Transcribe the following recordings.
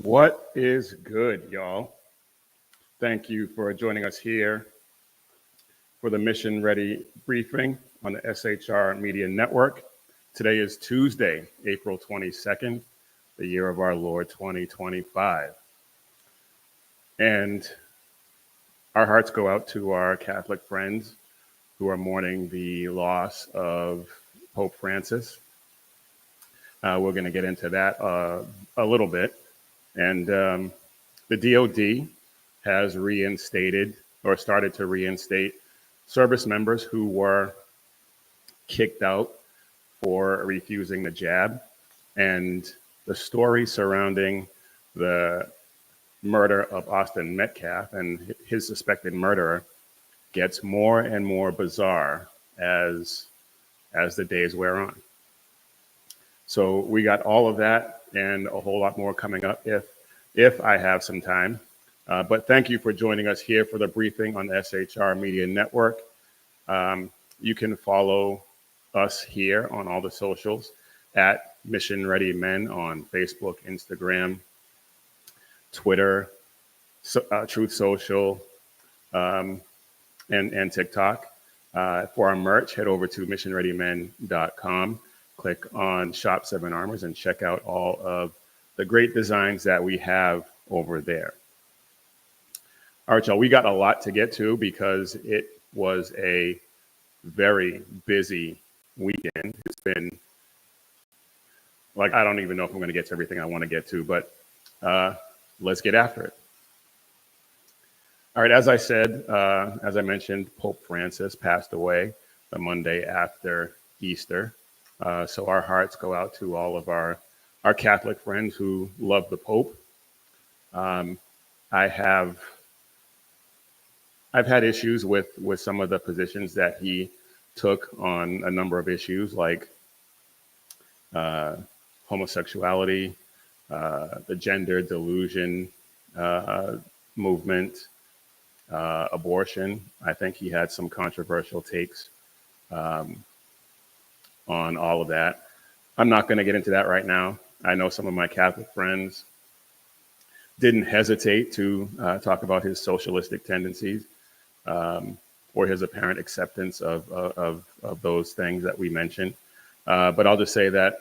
What is good, y'all? Thank you for joining us here for the Mission Ready briefing on the SHR Media Network. Today is Tuesday, April 22nd, the year of our Lord 2025. And our hearts go out to our Catholic friends who are mourning the loss of Pope Francis. We're going to get into that a little bit. And the DoD has reinstated or started to reinstate service members who were kicked out for refusing the jab. And the story surrounding the murder of Austin Metcalf and his suspected murderer gets more and more bizarre as the days wear on. So we got all of that and a whole lot more coming up if I have some time. But thank you for joining us here for the briefing on the SHR Media Network. You can follow us here on all the socials at Mission Ready Men on Facebook, Instagram, Twitter, Truth Social, and TikTok. For our merch, head over to missionreadymen.com. Click on Shop 7 Armors and check out all of the great designs that we have over there. All right, y'all, we got a lot to get to because it was a very busy weekend. It's been like, I don't even know if I'm going to get to everything I want to get to, but let's get after it. All right, as I said, as I mentioned, Pope Francis passed away the Monday after Easter. So our hearts go out to all of our Catholic friends who love the Pope. I've had issues with some of the positions that he took on a number of issues like homosexuality, the gender delusion movement, abortion. I think he had some controversial takes on all of that. I'm not going to get into that right now. I know some of my Catholic friends didn't hesitate to talk about his socialistic tendencies or his apparent acceptance of those things that we mentioned. But I'll just say that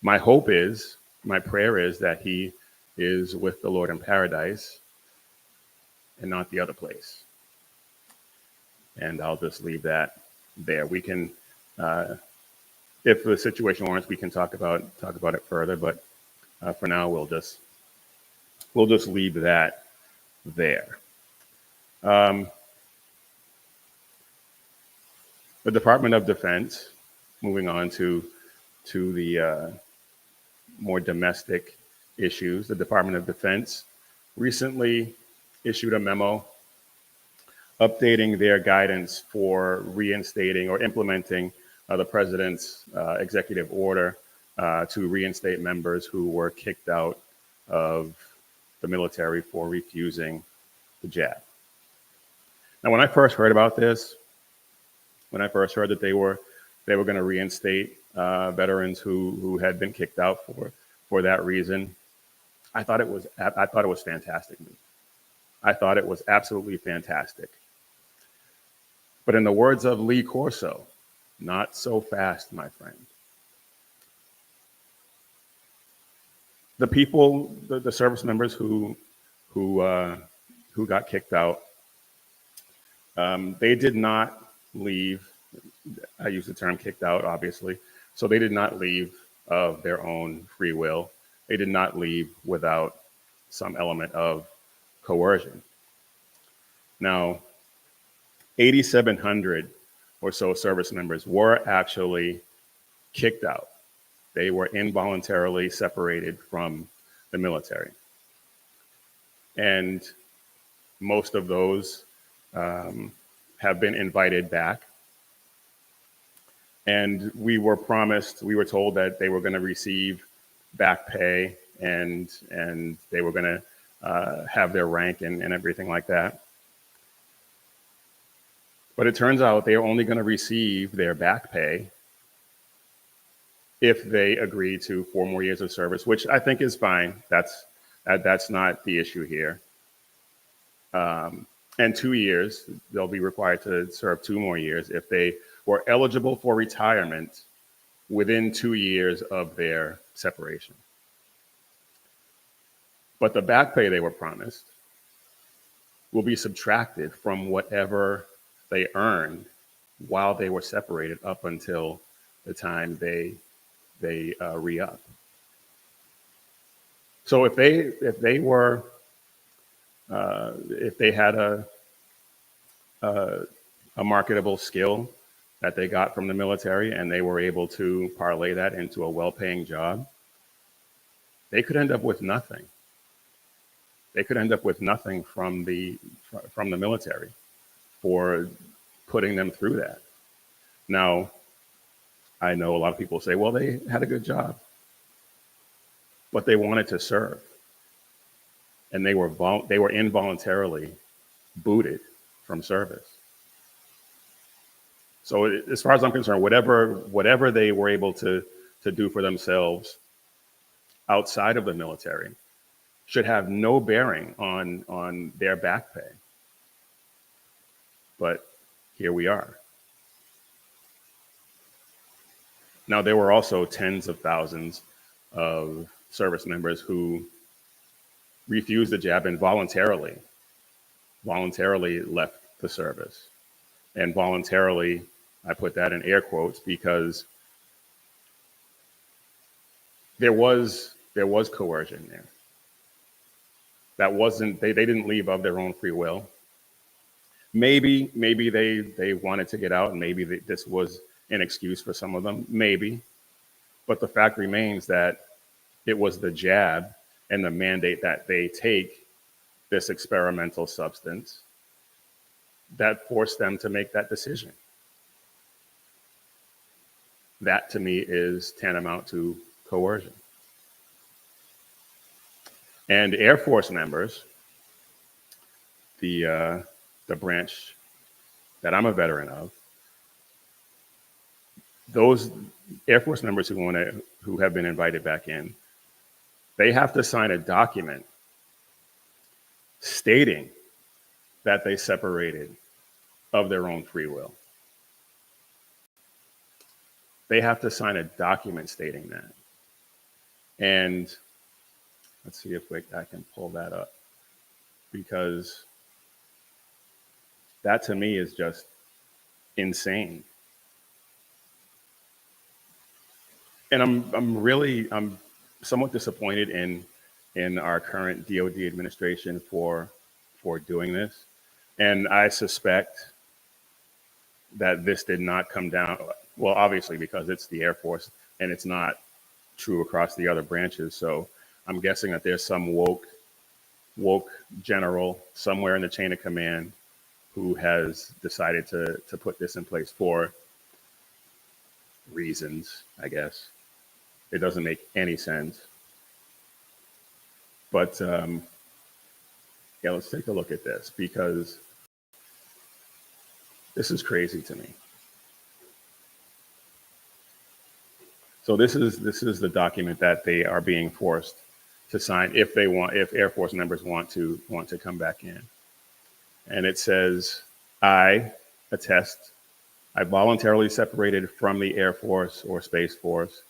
my prayer is that he is with the Lord in paradise and not the other place. And I'll just leave that there. We can, if the situation warrants, we can talk about it further. But for now, we'll just leave that there. The Department of Defense, moving on to the more domestic issues. The Department of Defense recently issued a memo updating their guidance for reinstating or implementing the president's executive order to reinstate members who were kicked out of the military for refusing the jab. Now, when I first heard about this, when I first heard that they were going to reinstate veterans who had been kicked out for that reason, I thought it was fantastic. I thought it was absolutely fantastic. But in the words of Lee Corso, not so fast, my friend. The people, the service members who got kicked out, they did not leave. I use the term kicked out, obviously. So they did not leave of their own free will. They did not leave without some element of coercion. Now, 8,700 or so service members were actually kicked out. They were involuntarily separated from the military. And most of those have been invited back. And we were told that they were going to receive back pay and they were going to have their rank and everything like that. But it turns out they are only going to receive their back pay if they agree to 4 more years of service, which I think is fine. That's That's not the issue here. And 2 years, they'll be required to serve 2 more years if they were eligible for retirement within 2 years of their separation. But the back pay they were promised will be subtracted from whatever they earned while they were separated up until the time they re-up. So if they were if they had a marketable skill that they got from the military and they were able to parlay that into a well-paying job, they could end up with nothing. They could end up with nothing from the military for putting them through that. Now, I know a lot of people say, well, they had a good job, but they wanted to serve, and they were involuntarily booted from service. So as far as I'm concerned, whatever they were able to do for themselves outside of the military should have no bearing on their back pay. But here we are. Now, there were also tens of thousands of service members who refused the jab and voluntarily left the service. And voluntarily, I put that in air quotes because there was coercion there. That wasn't, they didn't leave of their own free will. Maybe they wanted to get out, and maybe this was an excuse for some of them, maybe. But the fact remains that it was the jab and the mandate that they take this experimental substance that forced them to make that decision. That to me is tantamount to coercion. And Air Force members, the branch that I'm a veteran of, those Air Force members who have been invited back in, they have to sign a document stating that they separated of their own free will. They have to sign a document stating that. And let's see if I can pull that up, because that to me is just insane. And I'm somewhat disappointed in our current DoD administration for doing this. And I suspect that this did not come down, well, obviously because it's the Air Force and it's not true across the other branches. So I'm guessing that there's some woke general somewhere in the chain of command who has decided to put this in place for reasons, I guess. It doesn't make any sense. But yeah, let's take a look at this, because this is crazy to me. So this is the document that they are being forced to sign if Air Force members want to come back in. And it says, I attest, I voluntarily separated from the Air Force or Space Force,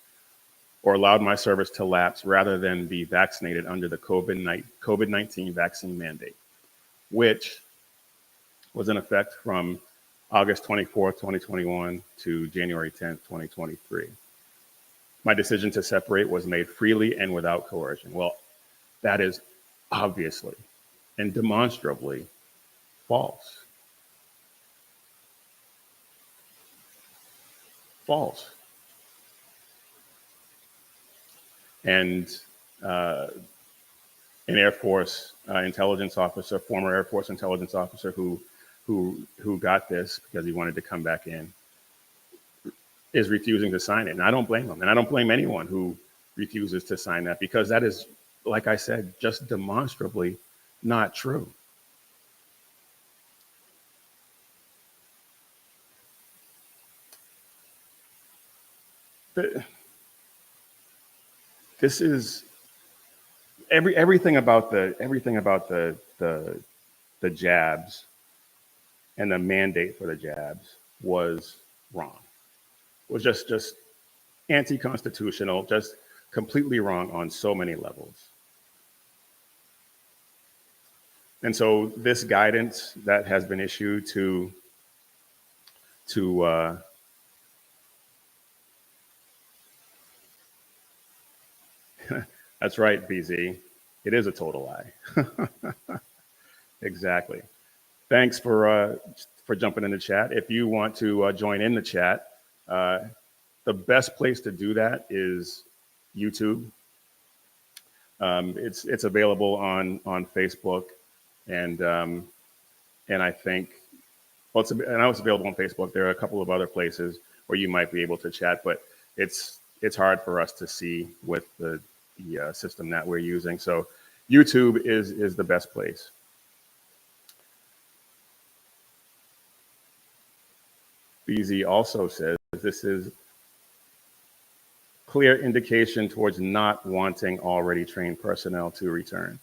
or allowed my service to lapse rather than be vaccinated under the COVID-19 vaccine mandate, which was in effect from August 24th, 2021 to January 10th, 2023. My decision to separate was made freely and without coercion. Well, that is obviously and demonstrably false. False. And an Air Force intelligence officer, former Air Force intelligence officer who got this because he wanted to come back in, is refusing to sign it. And I don't blame him. And I don't blame anyone who refuses to sign that, because that is, like I said, just demonstrably not true. This is, everything about the jabs and the mandate for the jabs was wrong. It was just anti-constitutional, just completely wrong on so many levels. And so this guidance that has been issued to that's right, BZ. It is a total lie. Exactly. Thanks for jumping in the chat. If you want to join in the chat, the best place to do that is YouTube. It's available on Facebook, and I think I know it's available on Facebook. There are a couple of other places where you might be able to chat, but it's hard for us to see with the system that we're using. So YouTube is the best place. BZ also says this is clear indication towards not wanting already trained personnel to return.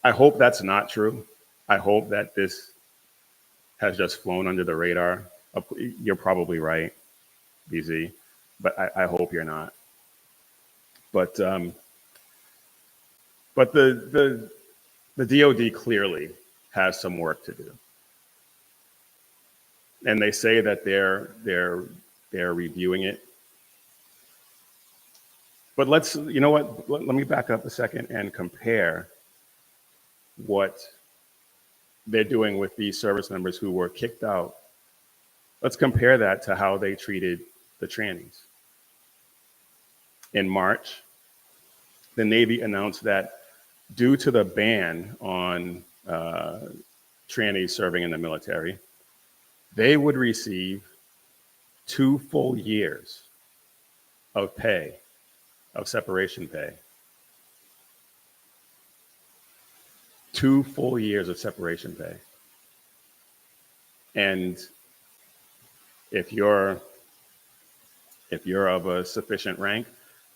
I hope that's not true. I hope that this has just flown under the radar. You're probably right, BZ, but I hope you're not. But the DoD clearly has some work to do, and they say that they're reviewing it. But you know what? Let me back up a second and compare what they're doing with these service members who were kicked out. Let's compare that to how they treated the trannies. In March, the Navy announced that due to the ban on trannies serving in the military, they would receive 2 full years of pay, of separation pay. 2 full years of separation pay. And if you're of a sufficient rank,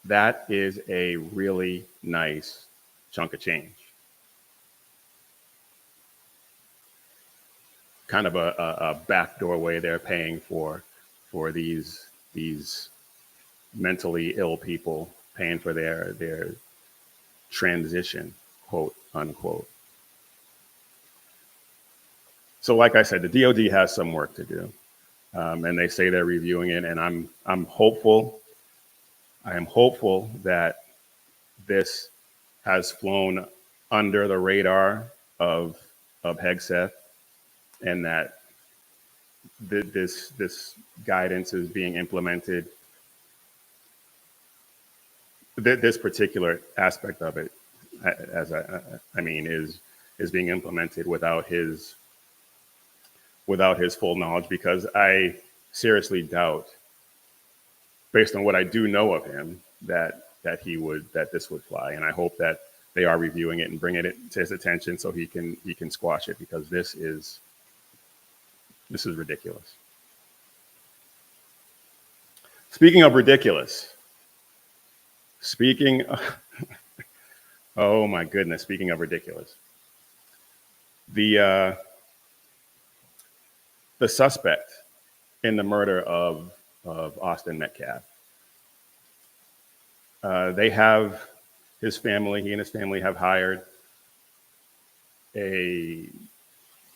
that is a really nice chunk of change. Kind of a backdoor way they're paying for these mentally ill people, paying for their transition, quote unquote. So like I said, the DoD has some work to do, and they say they're reviewing it, and I'm hopeful. I am hopeful that this has flown under the radar of Hegseth, and that this guidance is being implemented. This particular aspect of it, I mean, is being implemented without his full knowledge, because I seriously doubt, based on what I do know of him, that this would fly. And I hope that they are reviewing it and bringing it to his attention so he can squash it, because this is ridiculous. Speaking of ridiculous, oh my goodness, speaking of ridiculous, the suspect in the murder of Austin Metcalf, he and his family have hired a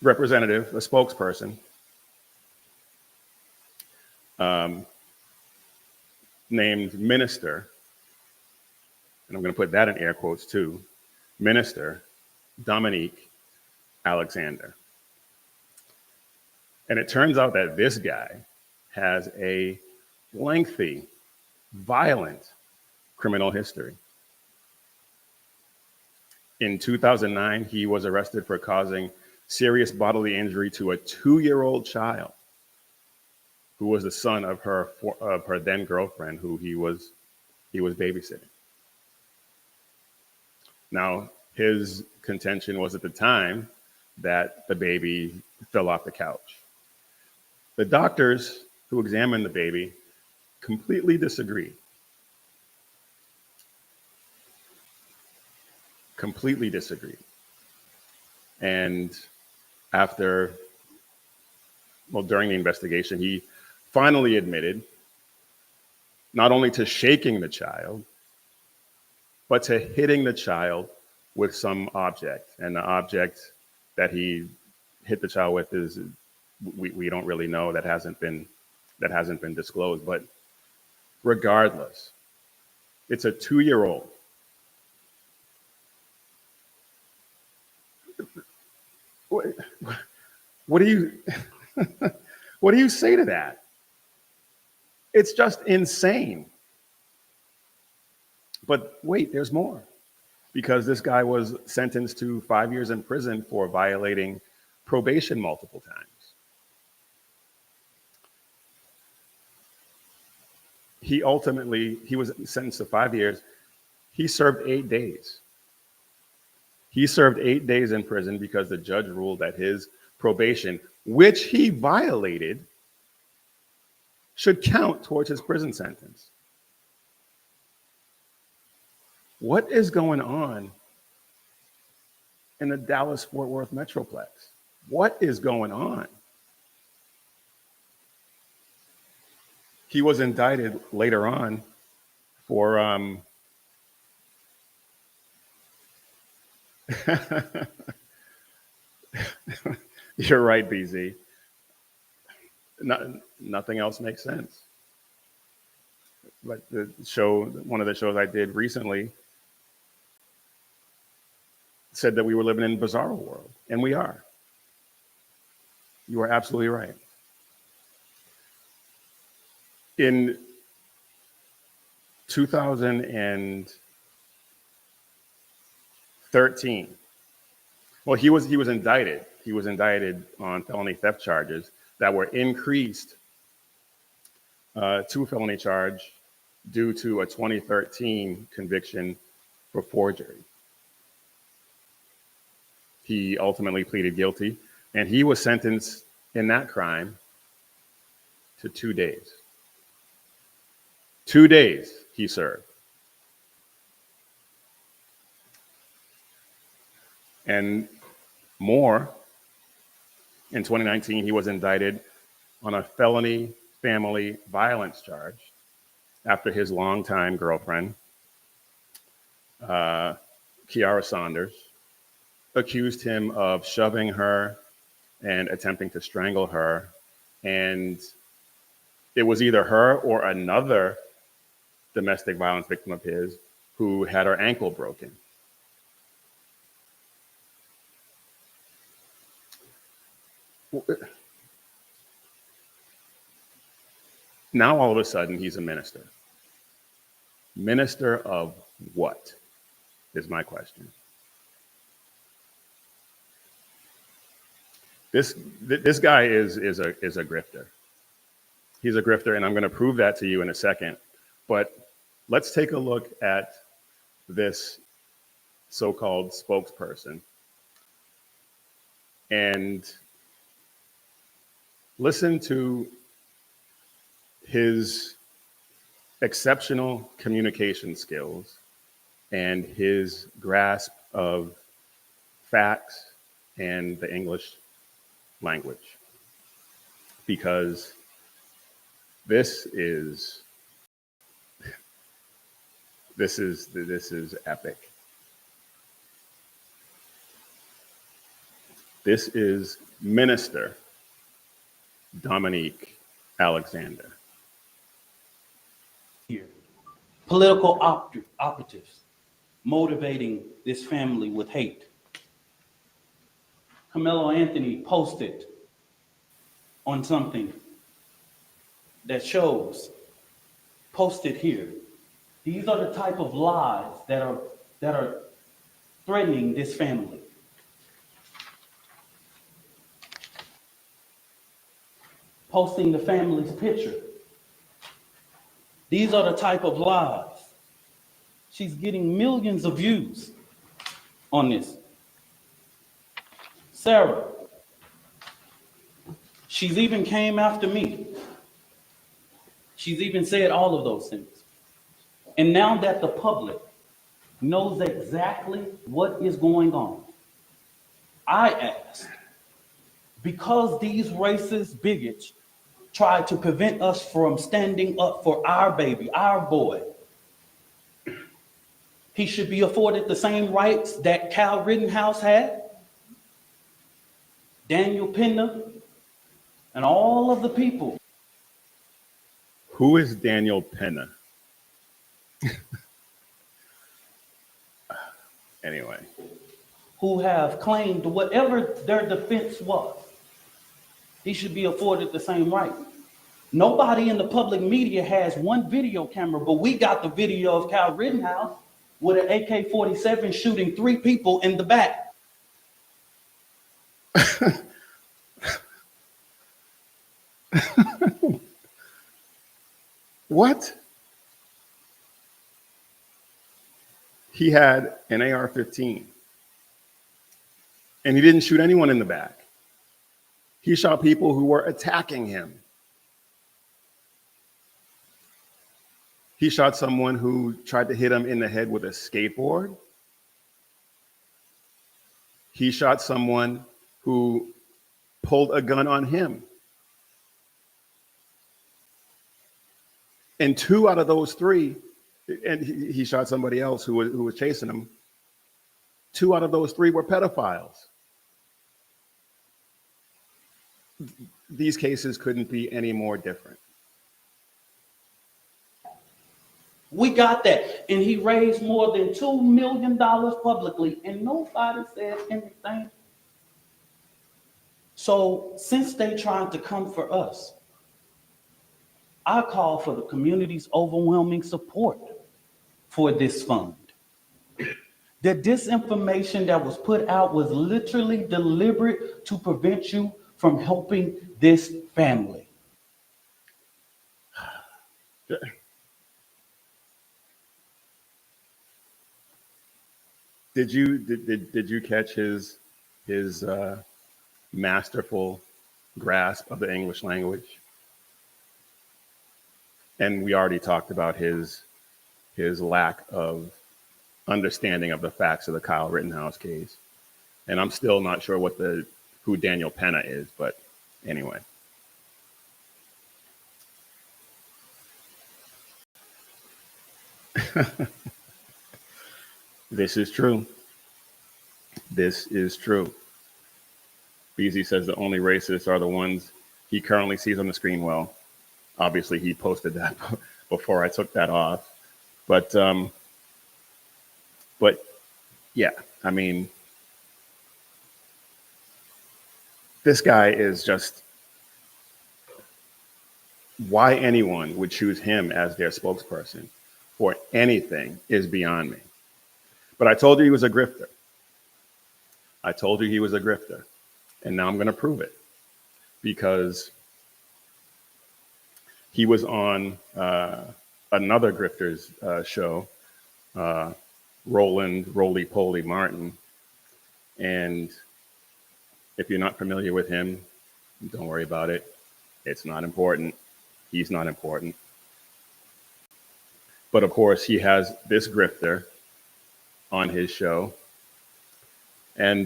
representative, a spokesperson, named Minister, and I'm going to put that in air quotes too, Minister Dominique Alexander. And it turns out that this guy has a lengthy, violent criminal history. In 2009, he was arrested for causing serious bodily injury to a 2-year-old child who was the son of her then girlfriend, who he was babysitting. Now, his contention was at the time that the baby fell off the couch. The doctors who examined the baby completely disagreed. completely disagreed. And after, well, during the investigation, he finally admitted not only to shaking the child, but to hitting the child with some object. And the object that he hit the child with is, we don't really know. That hasn't been disclosed. But regardless, it's a 2-year-old. What do you what do you say to that? It's just insane. But wait, there's more. Because this guy was sentenced to 5 years in prison for violating probation multiple times. He was sentenced to 5 years. He served 8 days. He served 8 days in prison because the judge ruled that his probation, which he violated, should count towards his prison sentence. What is going on in the Dallas-Fort Worth Metroplex? What is going on? He was indicted later on for you're right, BZ. Nothing else makes sense. Like one of the shows I did recently said that we were living in a bizarre world, and we are. You are absolutely right. In 2013, well, he was indicted. He was indicted on felony theft charges that were increased to a felony charge due to a 2013 conviction for forgery. He ultimately pleaded guilty, and he was sentenced in that crime to 2 days. 2 days he served. And more, in 2019, he was indicted on a felony family violence charge after his longtime girlfriend, Kiara Saunders, accused him of shoving her and attempting to strangle her. And it was either her or another domestic violence victim of his who had her ankle broken. Now, all of a sudden, he's a minister. Minister of what is my question. This guy is a grifter. He's a grifter, and I'm going to prove that to you in a second. But let's take a look at this so-called spokesperson and listen to his exceptional communication skills and his grasp of facts and the English language, because this is epic. This is Minister Dominique Alexander. Here, political operatives motivating this family with hate. Carmelo Anthony posted on something that shows, posted here. These are the type of lies that are threatening this family. Posting the family's picture. These are the type of lies. She's getting millions of views on this. Sarah, she's even came after me. She's even said all of those things. And now that the public knows exactly what is going on. I asked, because these racist bigots tried to prevent us from standing up for our baby, our boy, he should be afforded the same rights that Cal Rittenhouse had, Daniel Pena, and all of the people Who is Daniel Pena? Anyway, who have claimed whatever their defense was. He should be afforded the same right. Nobody in the public media has one video camera, but we got the video of Cal Rittenhouse with an AK-47 shooting 3 people in the back. what? He had an AR-15, and he didn't shoot anyone in the back. He shot people who were attacking him. He shot someone who tried to hit him in the head with a skateboard. He shot someone who pulled a gun on him. And 2 out of those 3, and he shot somebody else who was chasing him. 2 out of those 3 were pedophiles. These cases couldn't be any more different. We got that. And he raised more than $2 million publicly, and nobody said anything. So since they tried to come for us, I call for the community's overwhelming support for this fund. The disinformation that was put out was literally deliberate to prevent you from helping this family. Did you catch his masterful grasp of the English language? And we already talked about his lack of understanding of the facts of the Kyle Rittenhouse case. And I'm still not sure who Daniel Pena is, but anyway. This is true. This is true. Beezy says the only racists are the ones he currently sees on the screen. Well, obviously he posted that before I took that off. But yeah, I mean, this guy is just, why anyone would choose him as their spokesperson for anything is beyond me. But I told you he was a grifter. I told you he was a grifter. And now I'm going to prove it, because he was on another grifter's show, Roland Roly Poly Martin. And if you're not familiar with him, don't worry about it. It's not important. He's not important. But of course, he has this grifter on his show. And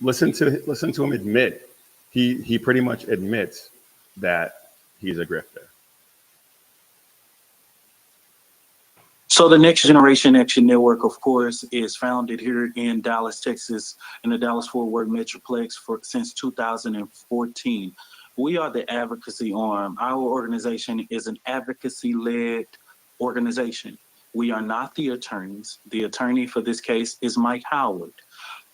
listen to him admit, he pretty much admits that he's a grifter. So the Next Generation Action Network, of course, is founded here in Dallas, Texas, in the Dallas-Fort Worth Metroplex since 2014. We are the advocacy arm. Our organization is an advocacy-led organization. We are not the attorneys. The attorney for this case is Mike Howard.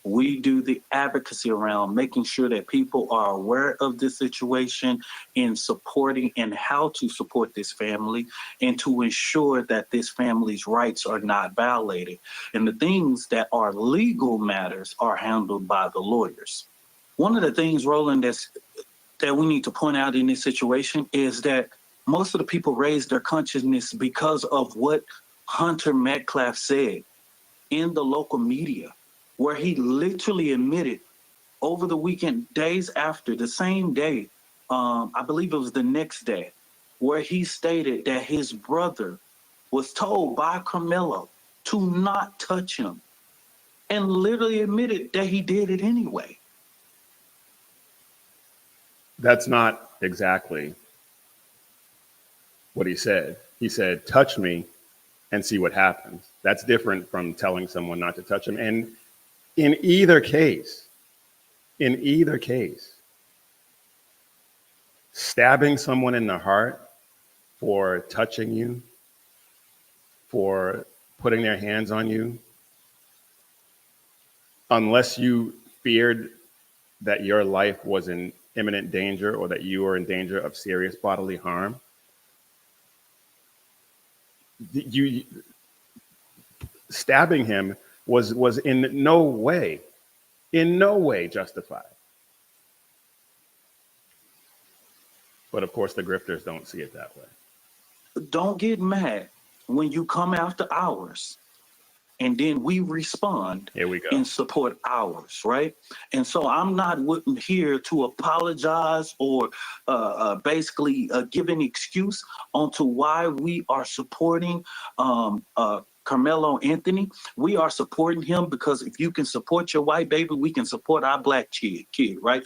We do the advocacy around making sure that people are aware of this situation, in supporting and how to support this family, and to ensure that this family's rights are not violated. And the things that are legal matters are handled by the lawyers. One of the things, Roland, that we need to point out in this situation is that most of the people raised their consciousness because of what Hunter Metcalf said in the local media, where he literally admitted over the weekend, days after, the same day, I believe it was the next day, where he stated that his brother was told by Carmelo to not touch him and literally admitted that he did it anyway. That's not exactly what he said. He said, touch me and see what happens. That's different from telling someone not to touch him. And in either case, stabbing someone in the heart for touching you, for putting their hands on you, unless you feared that your life was in imminent danger or that you were in danger of serious bodily harm, you stabbing him was in no way justified. But of course, the grifters don't see it that way. Don't get mad when you come after ours and then we respond Here we go. and support ours, right? And so I'm not here to apologize or basically give an excuse onto why we are supporting Carmelo Anthony. We are supporting him because if you can support your white baby, we can support our black kid, right?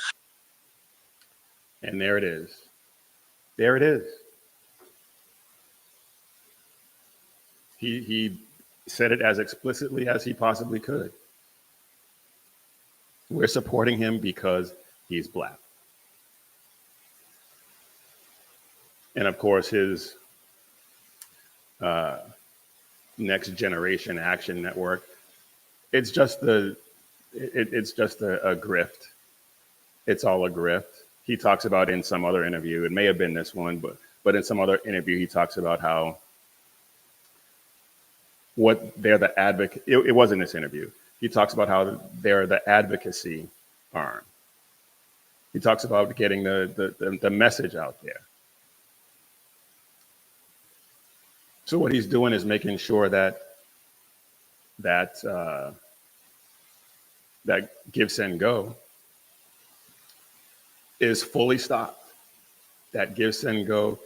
And there it is. There it is. He said it as explicitly as he possibly could. We're supporting him because he's black. And of course, his Next Generation Action Network, it's just a grift. It's all a grift. He talks about in some other interview, it may have been this one, but in some other interview, he talks about how what they're the advocate. It wasn't this interview. He talks about how they're the advocacy arm. He talks about getting the message out there. So what he's doing is making sure that Give Send Go is fully stopped. That Give Send Go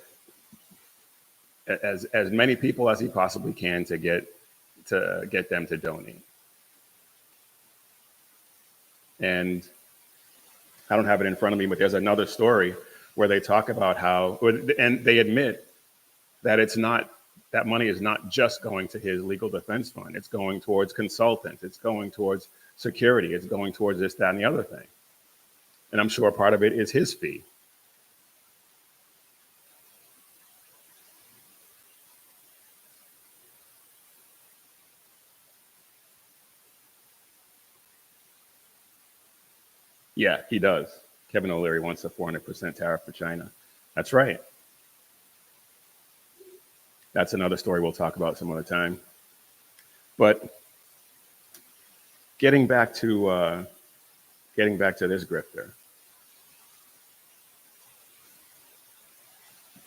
as many people as he possibly can to get them to donate. And I don't have it in front of me, but there's another story where they talk about how, and they admit that that money is not just going to his legal defense fund. It's going towards consultants. It's going towards security. It's going towards this, that, and the other thing. And I'm sure part of it is his fee. Yeah, he does. Kevin O'Leary wants a 400% tariff for China. That's right. That's another story we'll talk about some other time. But getting back to this grifter,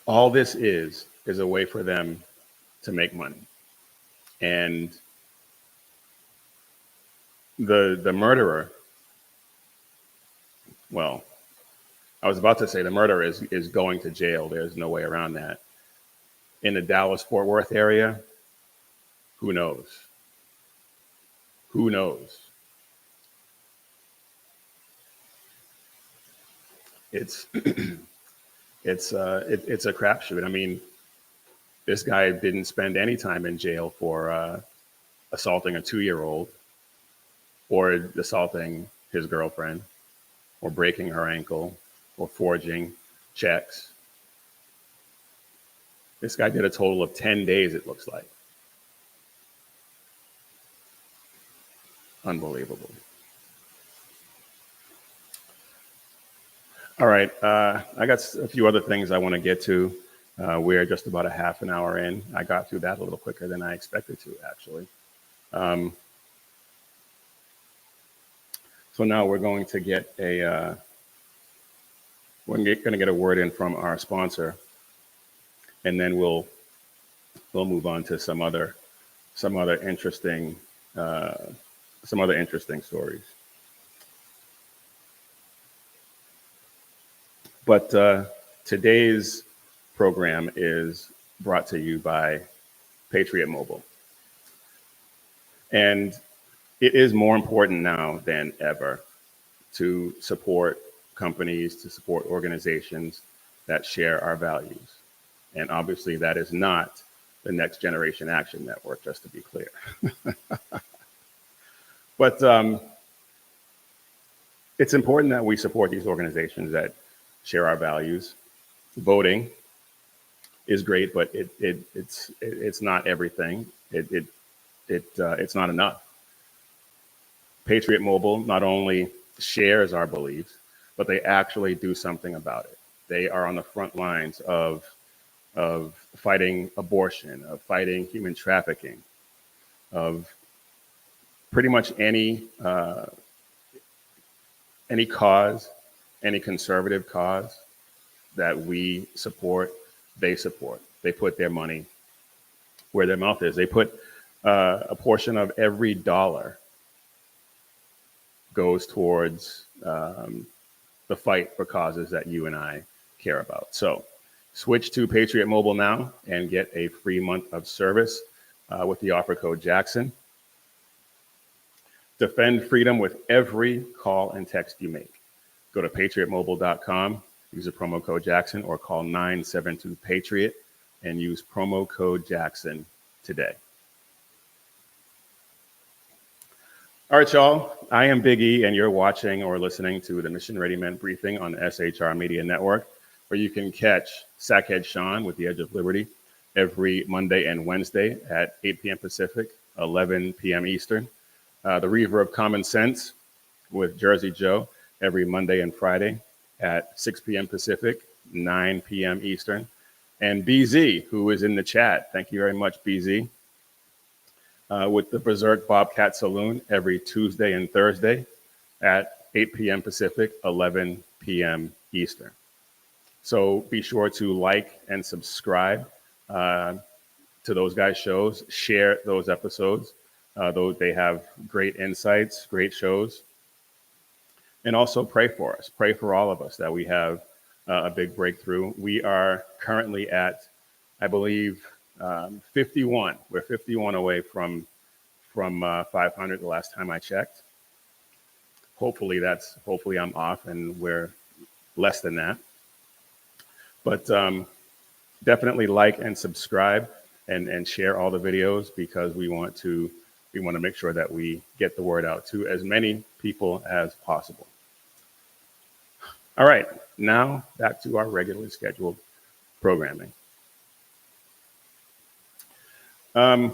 all this is a way for them to make money. And the murderer, well, I was about to say the murderer is going to jail. There's no way around that. In the Dallas-Fort Worth area, who knows? Who knows? It's it's a crapshoot. I mean, this guy didn't spend any time in jail for assaulting a 2-year-old, or assaulting his girlfriend, or breaking her ankle, or forging checks. This guy did a total of 10 days, it looks like. Unbelievable. All right, I got a few other things I want to get to. We're just about a half an hour in. I got through that a little quicker than I expected to, actually. So now we're going to get we're going to get a word in from our sponsor, and then we'll move on to some other interesting stories. But today's program is brought to you by Patriot Mobile. And it is more important now than ever to support companies, to support organizations that share our values. And obviously that is not the Next Generation Action Network, just to be clear. But it's important that we support these organizations that share our values. Voting is great, but it's not everything. It's not enough. Patriot Mobile not only shares our beliefs, but they actually do something about it. They are on the front lines of fighting abortion, of fighting human trafficking, of pretty much any cause, any conservative cause that we support, they support. They put their money where their mouth is. They put a portion of every dollar goes towards the fight for causes that you and I care about. So switch to Patriot Mobile now and get a free month of service with the offer code Jackson. Defend freedom with every call and text you make. Go to patriotmobile.com, use the promo code Jackson, or call 972-PATRIOT and use promo code Jackson today. All right, y'all. I am Big E, and you're watching or listening to the Mission Ready Men briefing on the SHR Media Network, where you can catch Sackhead Sean with the Edge of Liberty every Monday and Wednesday at 8 p.m. Pacific, 11 p.m. Eastern. The Reaver of Common Sense with Jersey Joe every Monday and Friday at 6 p.m. Pacific, 9 p.m. Eastern. And BZ, who is in the chat. Thank you very much, BZ. With the Berserk Bobcat Saloon every Tuesday and Thursday at 8 p.m. Pacific, 11 p.m. Eastern. So be sure to like and subscribe to those guys' shows. Share those episodes. Though they have great insights, great shows. And also pray for us. Pray for all of us that we have a big breakthrough. We are currently at, I believe, 51. We're 51 away from 500 the last time I checked. Hopefully I'm off and we're less than that. But definitely like and subscribe and share all the videos, because we want to make sure that we get the word out to as many people as possible. All right, now back to our regularly scheduled programming. I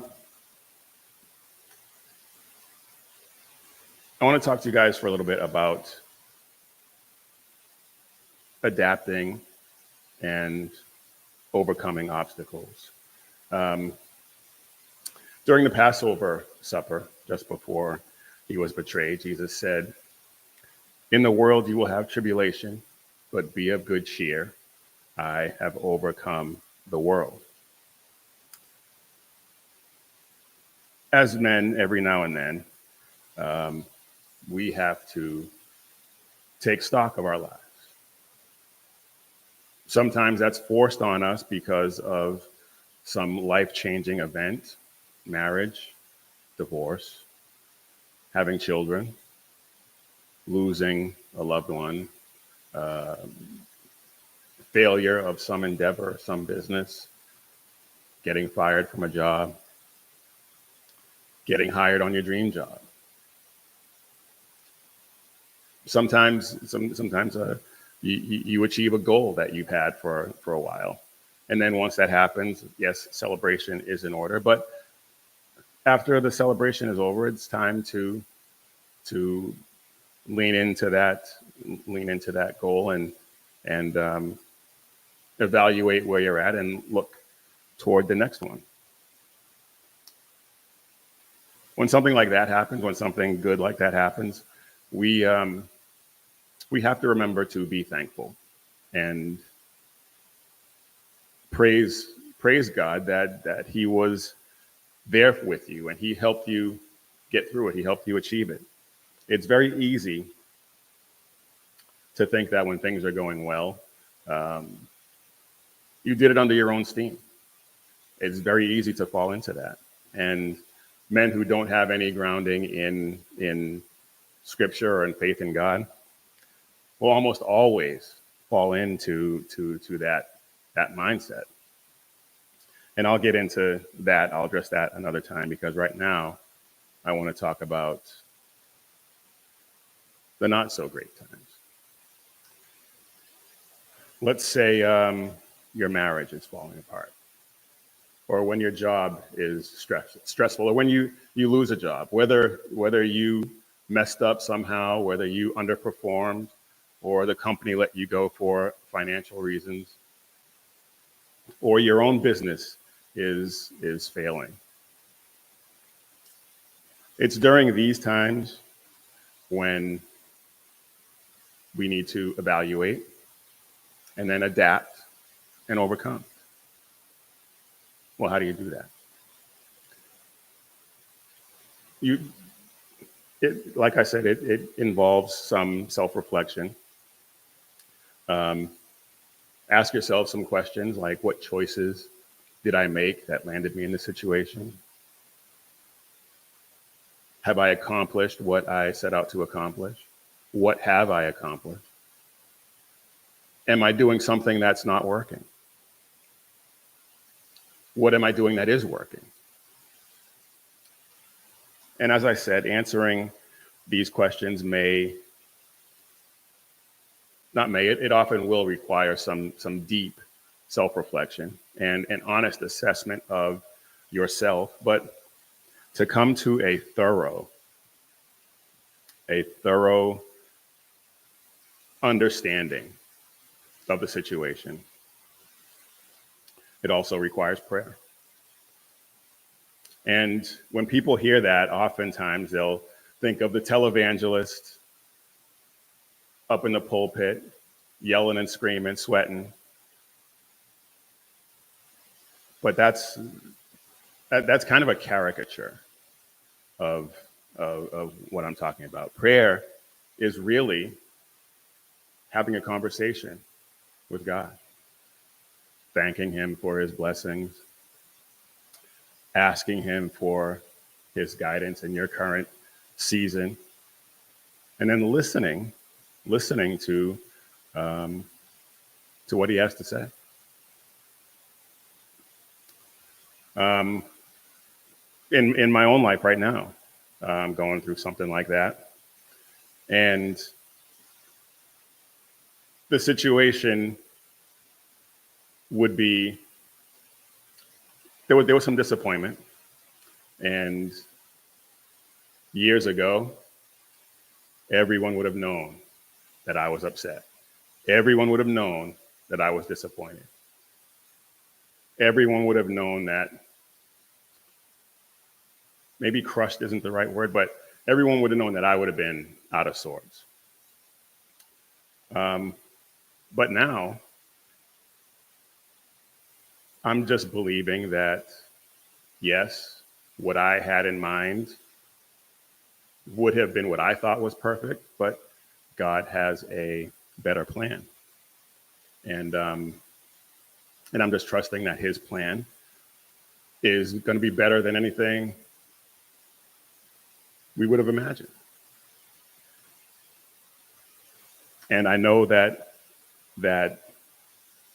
want to talk to you guys for a little bit about adapting and overcoming obstacles. During the Passover supper, just before he was betrayed, Jesus said, "In the world you will have tribulation, but be of good cheer. I have overcome the world." As men, every now and then, we have to take stock of our lives. Sometimes that's forced on us because of some life-changing event, marriage, divorce, having children, losing a loved one, failure of some endeavor, some business, getting fired from a job, getting hired on your dream job. Sometimes you achieve a goal that you've had for a while. And then once that happens, yes, celebration is in order. But after the celebration is over, it's time to lean into that goal and evaluate where you're at and look toward the next one. When something like that happens, when something good like that happens, we have to remember to be thankful and praise God that He was there with you and He helped you get through it. He helped you achieve it. It's very easy to think that when things are going well, you did it under your own steam. It's very easy to fall into that. And men who don't have any grounding in scripture or in faith in God will almost always fall into that mindset. And I'll get into that. I'll address that another time, because right now I want to talk about the not so great times. Let's say your marriage is falling apart, or when your job is stressful, or when you lose a job, whether you messed up somehow, whether you underperformed, or the company let you go for financial reasons, or your own business is failing. It's during these times when we need to evaluate and then adapt and overcome. Well, how do you do that? Like I said, it involves some self-reflection. Ask yourself some questions like, what choices did I make that landed me in this situation? Have I accomplished what I set out to accomplish? What have I accomplished? Am I doing something that's not working? What am I doing that is working? And as I said, answering these questions it often will require some deep self-reflection and an honest assessment of yourself, but to come to a thorough understanding of the situation, it also requires prayer. And when people hear that, oftentimes they'll think of the televangelist up in the pulpit, yelling and screaming, sweating. But that's kind of a caricature of what I'm talking about. Prayer is really having a conversation with God, thanking him for his blessings, asking him for his guidance in your current season, and then listening to what he has to say. In my own life right now, I'm going through something like that, and the situation would be there was some disappointment, and years ago, everyone would have known that I was upset. Everyone would have known that I was disappointed. Everyone would have known that, maybe crushed isn't the right word, but everyone would have known that I would have been out of sorts. But now, I'm just believing that, yes, what I had in mind would have been what I thought was perfect, but God has a better plan. And I'm just trusting that his plan is going to be better than anything we would have imagined. And I know that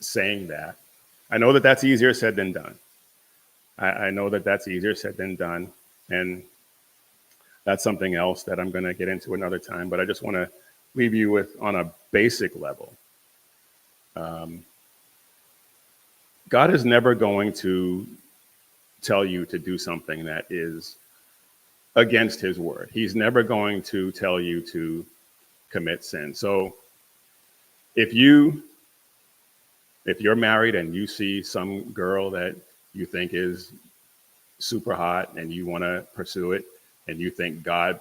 saying that, I know that that's easier said than done. I know that that's easier said than done. And that's something else that I'm going to get into another time. But I just want to leave you with, on a basic level, God is never going to tell you to do something that is against his word. He's never going to tell you to commit sin. So if you're married and you see some girl that you think is super hot and you want to pursue it, and you think God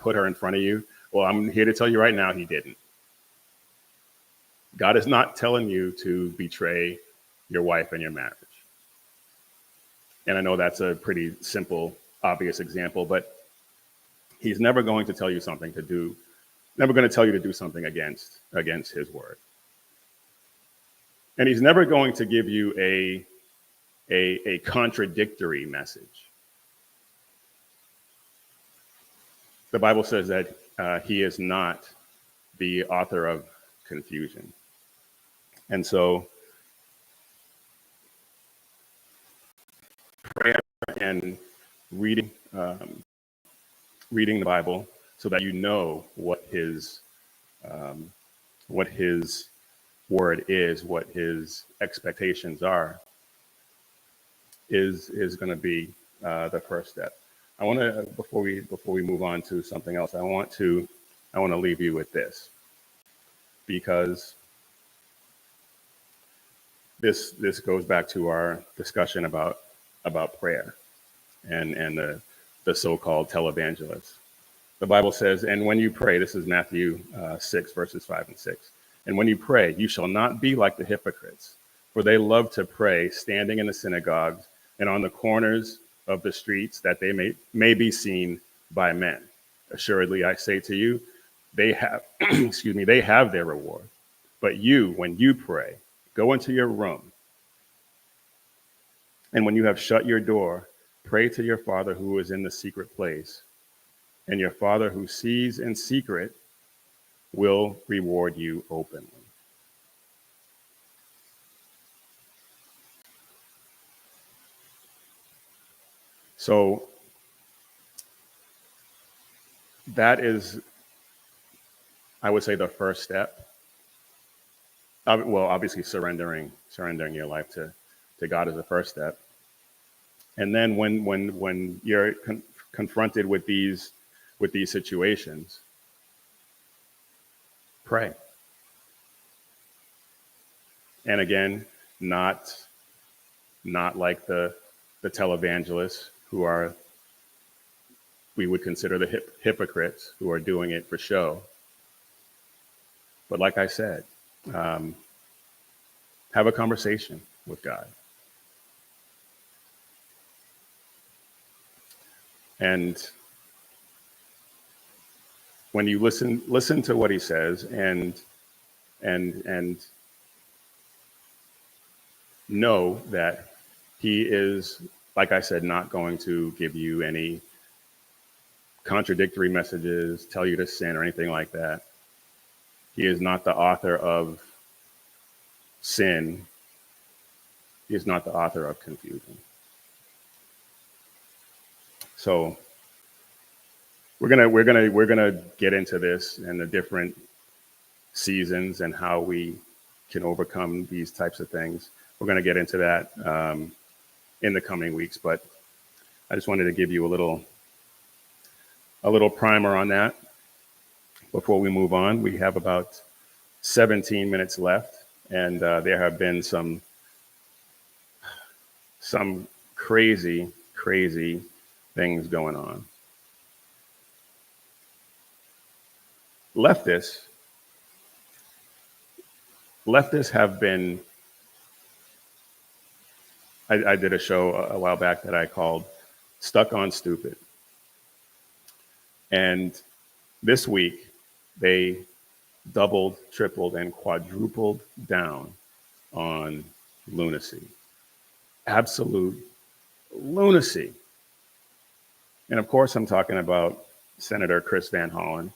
put her in front of you, well, I'm here to tell you right now, he didn't. God is not telling you to betray your wife and your marriage. And I know that's a pretty simple, obvious example, but he's never going to tell you something to do, never going to tell you to do something against his word. And he's never going to give you a contradictory message. the Bible says that he is not the author of confusion. And so prayer and reading reading the Bible so that you know what his word is, what his expectations are, is going to be the first step. I want to before we move on to something else, I want to leave you with this, because this goes back to our discussion about prayer and the so-called televangelists. The Bible says, and when you pray, this is Matthew 6, verses 5 and 6. And when you pray, you shall not be like the hypocrites, for they love to pray standing in the synagogues and on the corners of the streets, that they may be seen by men. Assuredly, I say to you, they have, excuse me, they have their reward. But you, when you pray, go into your room. And when you have shut your door, pray to your Father who is in the secret place. And your Father who sees in secret will reward you openly. So that is, I would say, the first step. Well, obviously surrendering your life to God is the first step. And then when you're confronted with these situations, pray. And again, not like the televangelists who are, we would consider the hypocrites who are doing it for show. But like I said, have a conversation with God. And when you listen to what he says and know that he is, like I said, not going to give you any contradictory messages, tell you to sin or anything like that. He is not the author of sin. He is not the author of confusion. So we're gonna get into this and the different seasons and how we can overcome these types of things. We're gonna get into that in the coming weeks, but I just wanted to give you a little primer on that before we move on. We have about 17 minutes left, and there have been some crazy things going on. Leftists have been, I did a show a while back that I called Stuck on Stupid. And this week, they doubled, tripled, and quadrupled down on lunacy. Absolute lunacy. And of course, I'm talking about Senator Chris Van Hollen.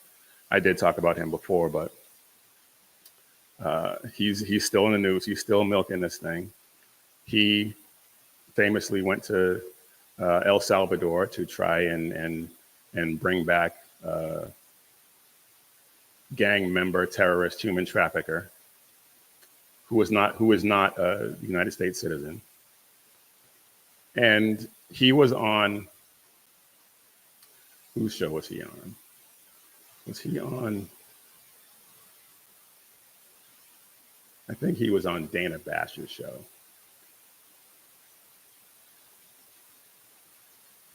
I did talk about him before, but he's still in the news. He's still milking this thing. He famously went to El Salvador to try and bring back gang member, terrorist, human trafficker, who is not a United States citizen. And he was on, whose show was he on? Was he on? I think he was on Dana Bash's show.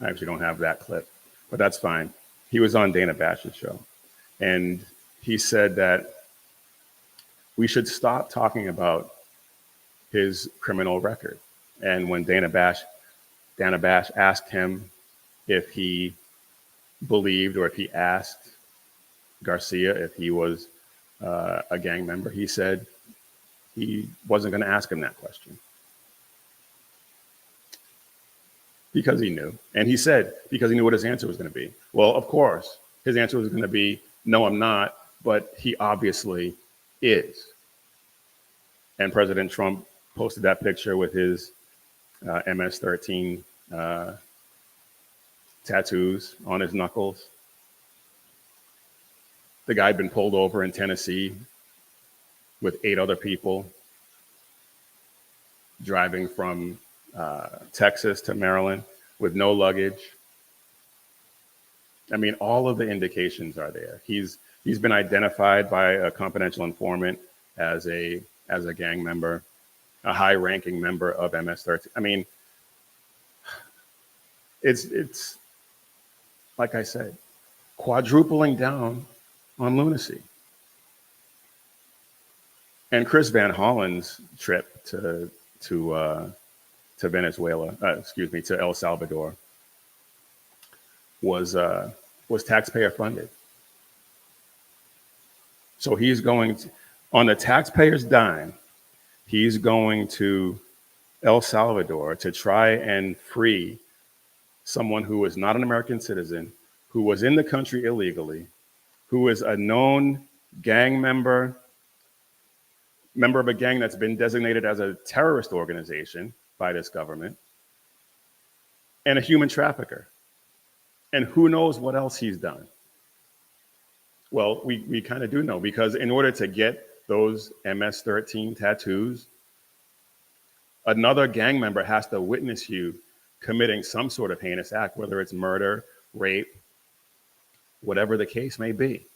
I actually don't have that clip, but that's fine. He was on Dana Bash's show. And he said that we should stop talking about his criminal record. And when Dana Bash asked him if he believed, or if he asked Garcia if he was a gang member, he said he wasn't going to ask him that question because he knew. And he said because he knew what his answer was going to be. Well, of course, his answer was going to be, no, I'm not, but he obviously is. And President Trump posted that picture with his MS-13 tattoos on his knuckles. The guy had been pulled over in Tennessee with 8 other people, driving from Texas to Maryland with no luggage. I mean, all of the indications are there. He's been identified by a confidential informant as a gang member, a high-ranking member of MS-13. I mean, it's like I said, quadrupling down on lunacy. And Chris Van Hollen's trip to Venezuela, to El Salvador, was taxpayer funded. So he's going to, on the taxpayer's dime, he's going to El Salvador to try and free someone who is not an American citizen, who was in the country illegally, who is a known gang member of a gang that's been designated as a terrorist organization by this government, and a human trafficker. And who knows what else he's done? Well, we kind of do know, because in order to get those MS-13 tattoos, another gang member has to witness you committing some sort of heinous act, whether it's murder, rape, whatever the case may be.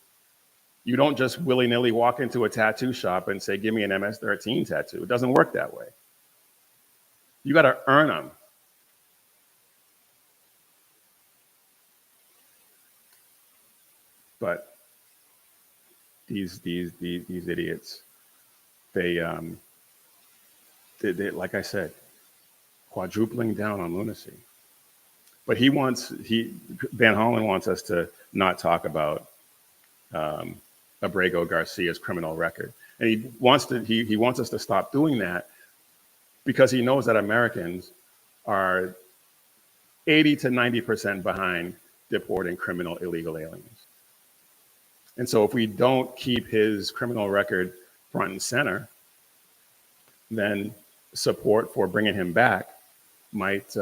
You don't just willy-nilly walk into a tattoo shop and say, give me an MS-13 tattoo. It doesn't work that way. You got to earn them. But these idiots, they like I said, quadrupling down on lunacy. But Van Hollen wants us to not talk about Abrego Garcia's criminal record, and he wants us to stop doing that, because he knows that Americans are 80 to 90% behind deporting criminal illegal aliens. And so if we don't keep his criminal record front and center, then support for bringing him back might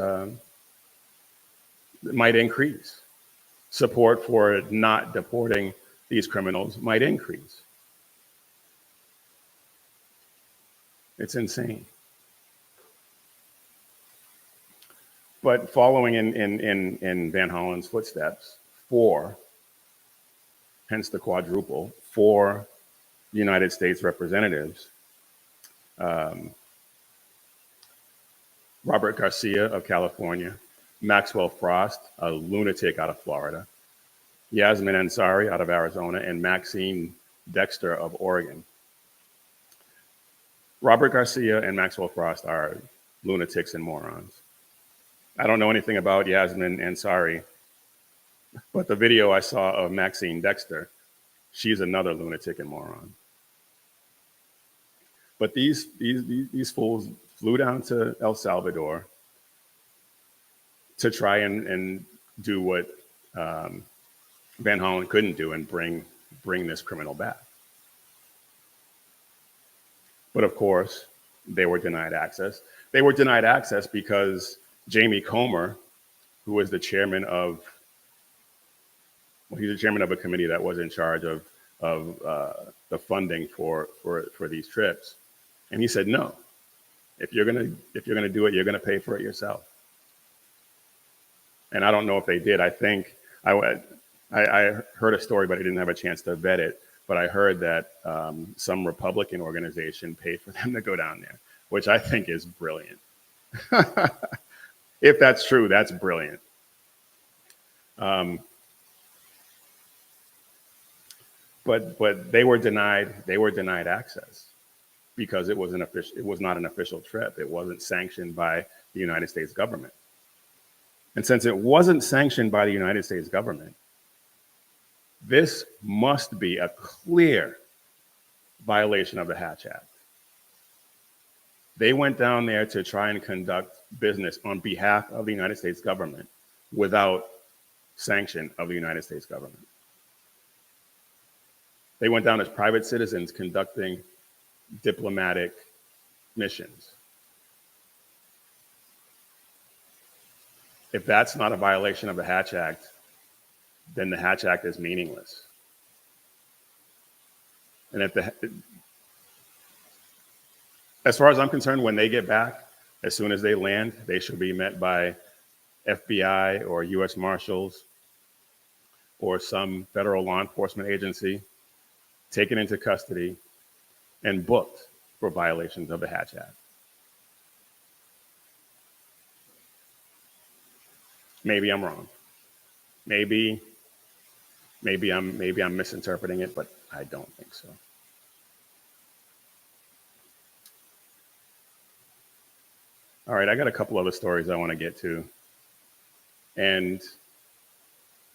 increase. Support for not deporting these criminals might increase. It's insane. But following in Van Hollen's footsteps, hence the quadruple, 4 United States representatives, Robert Garcia of California, Maxwell Frost, a lunatic out of Florida, Yasmin Ansari out of Arizona, and Maxine Dexter of Oregon. Robert Garcia and Maxwell Frost are lunatics and morons. I don't know anything about Yasmin Ansari, but the video I saw of Maxine Dexter, she's another lunatic and moron. But these fools flew down to El Salvador to try and do what Van Hollen couldn't do, and bring this criminal back. But of course, they were denied access. They were denied access because Jamie Comer, who was the chairman of, he's the chairman of a committee that was in charge of the funding for these trips, and he said, no, if you're gonna do it, you're gonna pay for it yourself. And I don't know if they did. I think I heard a story, but I didn't have a chance to vet it. But I heard that some Republican organization paid for them to go down there, which I think is brilliant. If that's true, that's brilliant. But they were denied access because it was not an official trip. It wasn't sanctioned by the United States government. And since it wasn't sanctioned by the United States government, this must be a clear violation of the Hatch Act. They went down there to try and conduct business on behalf of the United States government without sanction of the United States government. They went down as private citizens conducting diplomatic missions. If that's not a violation of the Hatch Act, then the Hatch Act is meaningless. And as far as I'm concerned, when they get back, as soon as they land, they should be met by FBI or US Marshals or some federal law enforcement agency, taken into custody and booked for violations of the Hatch Act. Maybe I'm wrong. Maybe I'm misinterpreting it, but I don't think so. All right, I got a couple other stories I want to get to. And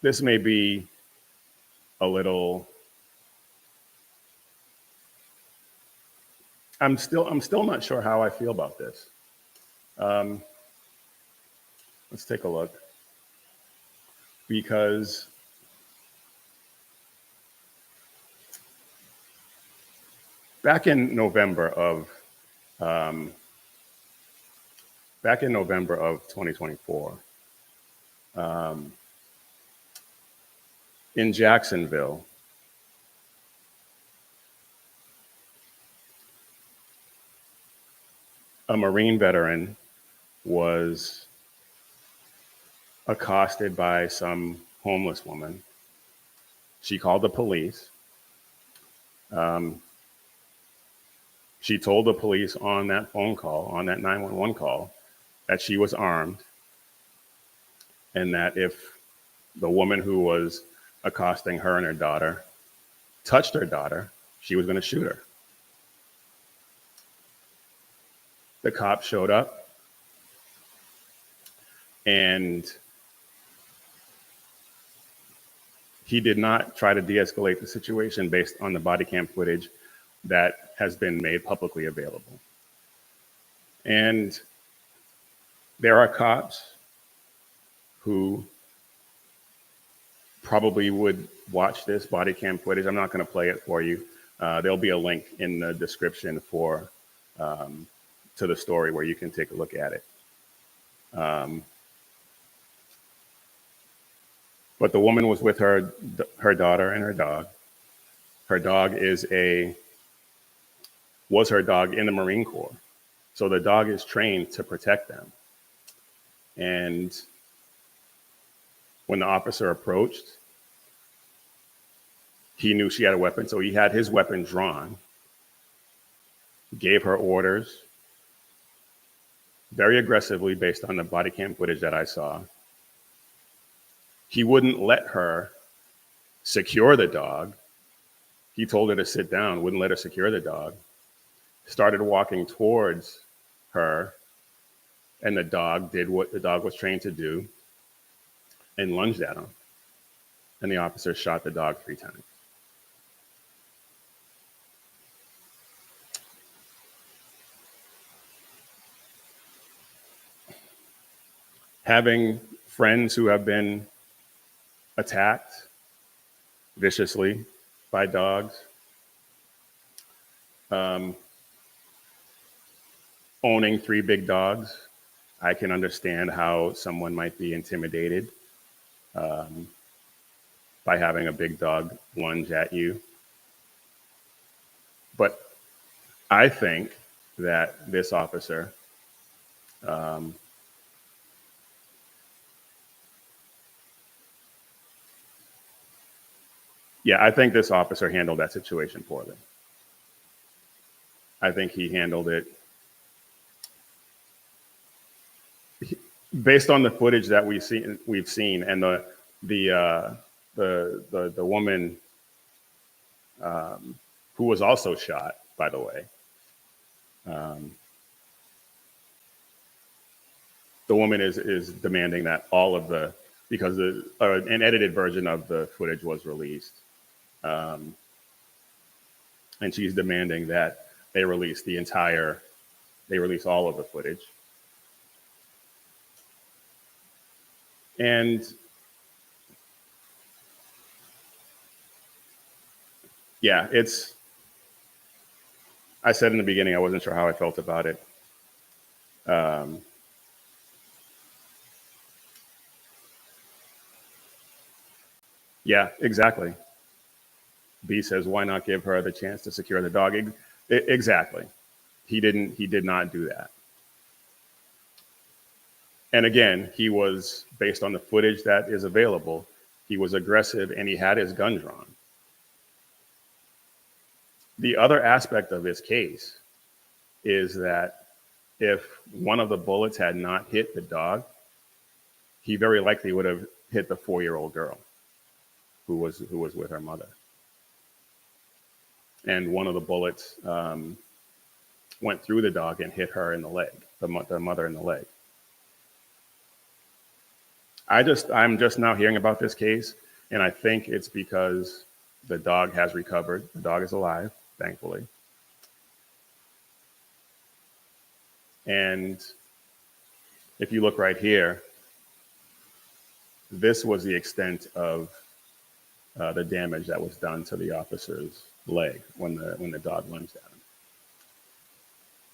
this may be a little, I'm still not sure how I feel about this. Let's take a look. Because back in November of 2024, in Jacksonville, a Marine veteran was accosted by some homeless woman. She called the police. She told the police on that phone call, on that 911 call, that she was armed and that if the woman who was accosting her and her daughter touched her daughter, she was going to shoot her. The cop showed up and he did not try to de-escalate the situation based on the body cam footage that has been made publicly available. And there are cops who probably would watch this body cam footage. I'm not going to play it for you. There'll be a link in the description to the story where you can take a look at it. But the woman was with her daughter and her dog. Her dog was her dog in the Marine Corps. So the dog is trained to protect them. And when the officer approached, he knew she had a weapon, so he had his weapon drawn, gave her orders very aggressively based on the body cam footage that I saw. He wouldn't let her secure the dog. He told her to sit down, wouldn't let her secure the dog. Started walking towards her, and the dog did what the dog was trained to do and lunged at him. And the officer shot the dog 3 times. Having friends who have been attacked viciously by dogs, owning 3 big dogs, I can understand how someone might be intimidated by having a big dog lunge at you. But I think that this officer I think this officer handled that situation poorly. I think he handled it based on the footage that we've seen, and the woman who was also shot, by the way. The woman is demanding that all of because an edited version of the footage was released. And she's demanding that they release all of the footage. And yeah, I said in the beginning, I wasn't sure how I felt about it. Yeah, exactly. B says, why not give her the chance to secure the dog? Exactly. He did not do that. And again, he was, based on the footage that is available, he was aggressive and he had his gun drawn. The other aspect of this case is that if one of the bullets had not hit the dog, he very likely would have hit the 4-year-old girl who was with her mother. And one of the bullets went through the dog and hit her in the leg, the mother in the leg. I'm just now hearing about this case, and I think it's because the dog has recovered. The dog is alive, thankfully. And if you look right here, this was the extent of the damage that was done to the officer's leg when the dog lunged at him.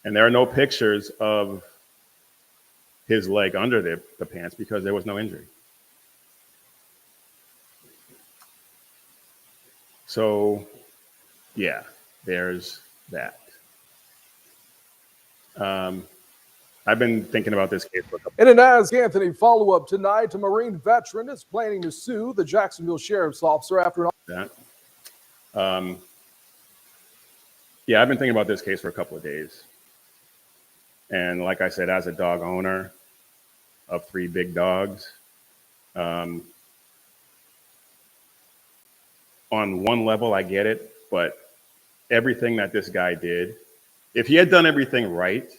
And there are no pictures of his leg under the pants because there was no injury. So, yeah, there's that. I've been thinking about this case for a couple. In an Ask Anthony follow-up tonight, a Marine veteran is planning to sue the Jacksonville sheriff's officer after that. Yeah, I've been thinking about this case for a couple of days. And like I said, as a dog owner of 3 big dogs, on one level, I get it, but everything that this guy did, if he had done everything right,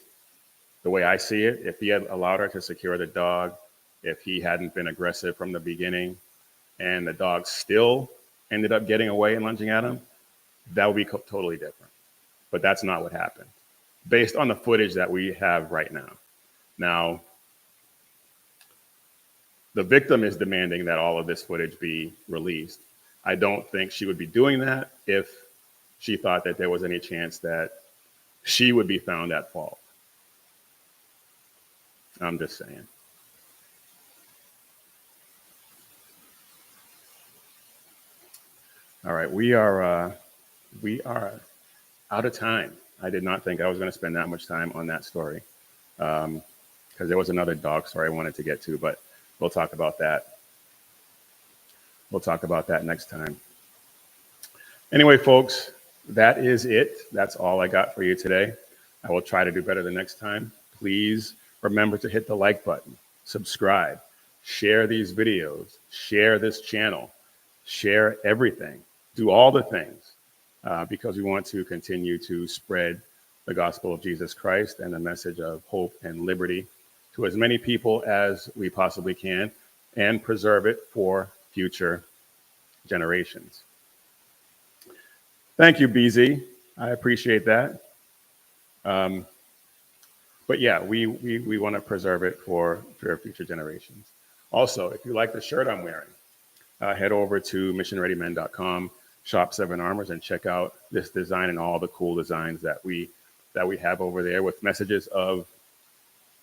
the way I see it, if he had allowed her to secure the dog, if he hadn't been aggressive from the beginning, and the dog still ended up getting away and lunging at him, that would be totally different. But that's not what happened, based on the footage that we have right now. Now, the victim is demanding that all of this footage be released. I don't think she would be doing that if she thought that there was any chance that she would be found at fault. I'm just saying. All right, we are out of time. I did not think I was going to spend that much time on that story because there was another dog story I wanted to get to, but we'll talk about that. We'll talk about that next time. Anyway, folks, that is it. That's all I got for you today. I will try to do better the next time. Please remember to hit the like button, subscribe, share these videos, share this channel, share everything, do all the things because we want to continue to spread the gospel of Jesus Christ and the message of hope and liberty to as many people as we possibly can and preserve it for future generations. Thank you, BZ. I appreciate that. But yeah, we want to preserve it for future generations. Also, if you like the shirt I'm wearing, head over to missionreadymen.com, shop 7 Armors, and check out this design and all the cool designs that we have over there with messages of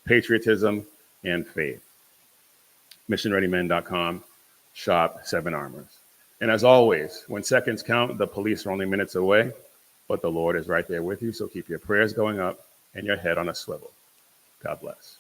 patriotism and faith. missionreadymen.com, shop 7 Armors. And as always, when seconds count, the police are only minutes away, but the Lord is right there with you. So keep your prayers going up and your head on a swivel. God bless.